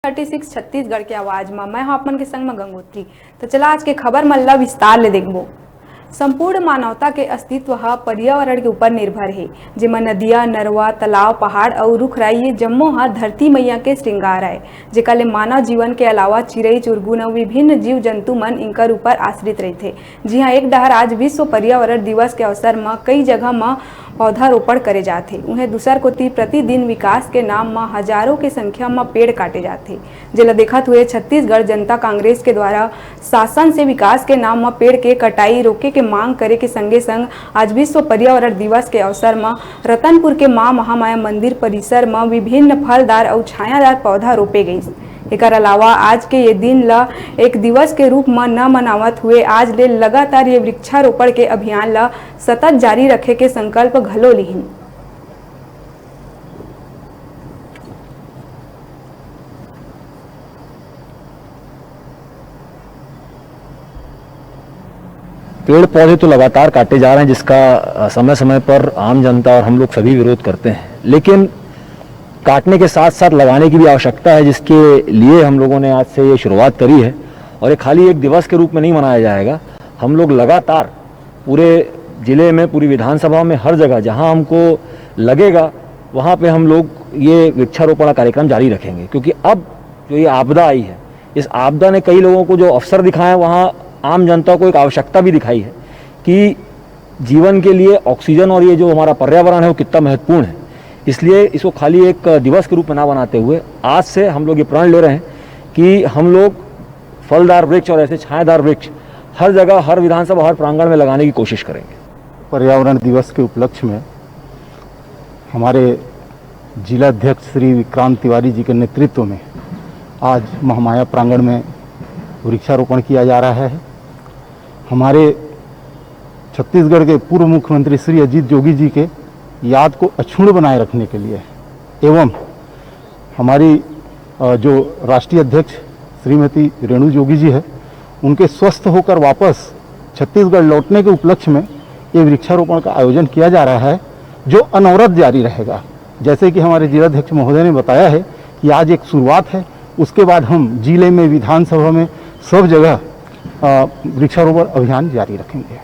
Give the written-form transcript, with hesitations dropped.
36 छत्तीसगढ़ के आवाज में मैं आपमन के संग में गंगोत्री। तो चला आज के खबर मन ला विस्तार ले देखबो। संपूर्ण मानवता के अस्तित्व ह पर्यावरण के ऊपर निर्भर है, जेमा नदिया, नरवा, तालाब, पहाड़ और रुख राई ये जम्मो ह धरती मैया के श्रृंगार है, जेका ले मानव जीवन के अलावा चिड़ई चुरगुन और विभिन्न जीव जंतु मन इनकर ऊपर आश्रित रहते। जी हाँ, एक डहर आज विश्व पर्यावरण दिवस के अवसर में कई जगह में पौधारोपण करे जाते, उन्हें दूसर कोती प्रतिदिन विकास के नाम में हजारों के संख्या में पेड़ काटे जाते। जेला देखत हुए छत्तीसगढ़ जनता कांग्रेस के द्वारा शासन से विकास के नाम में पेड़ के कटाई रोके के मांग करे के संगे संग आज विश्व पर्यावरण दिवस के अवसर में रतनपुर के मां महामाया मंदिर परिसर में विभिन्न फलदार और छायादार पौधा रोपे गई। एकर अलावा आज के ये दिन ला एक दिवस के रूप में न मनावत हुए आज ले लगातार ये वृक्षारोपण के अभियान ला सतत जारी रखे के संकल्प घलो लिहिन। पेड़ पौधे तो लगातार काटे जा रहे हैं, जिसका समय समय पर आम जनता और हम लोग सभी विरोध करते हैं, लेकिन काटने के साथ साथ लगाने की भी आवश्यकता है, जिसके लिए हम लोगों ने आज से ये शुरुआत करी है। और ये खाली एक दिवस के रूप में नहीं मनाया जाएगा, हम लोग लगातार पूरे जिले में, पूरी विधानसभा में, हर जगह जहां हमको लगेगा वहां पे हम लोग ये वृक्षारोपण कार्यक्रम जारी रखेंगे। क्योंकि अब जो ये आपदा आई है, इस आपदा ने कई लोगों को जो अवसर दिखाए, वहाँ आम जनता को एक आवश्यकता भी दिखाई है कि जीवन के लिए ऑक्सीजन और ये जो हमारा पर्यावरण है वो कितना महत्वपूर्ण है। इसलिए इसको खाली एक दिवस के रूप में ना बनाते हुए आज से हम लोग ये प्रण ले रहे हैं कि हम लोग फलदार वृक्ष और ऐसे छायादार वृक्ष हर जगह, हर विधानसभा, हर प्रांगण में लगाने की कोशिश करेंगे। पर्यावरण दिवस के उपलक्ष्य में हमारे जिलाध्यक्ष श्री विक्रांत तिवारी जी के नेतृत्व में आज महामाया प्रांगण में वृक्षारोपण किया जा रहा है। हमारे छत्तीसगढ़ के पूर्व मुख्यमंत्री श्री अजीत जोगी जी के याद को अक्षुण्ण बनाए रखने के लिए एवं हमारी जो राष्ट्रीय अध्यक्ष श्रीमती रेणु जोगी जी है, उनके स्वस्थ होकर वापस छत्तीसगढ़ लौटने के उपलक्ष्य में ये वृक्षारोपण का आयोजन किया जा रहा है, जो अनवरत जारी रहेगा। जैसे कि हमारे जिलाध्यक्ष महोदय ने बताया है कि आज एक शुरुआत है, उसके बाद हम जिले में, विधानसभा में, सब जगह वृक्षारोपण अभियान जारी रखेंगे।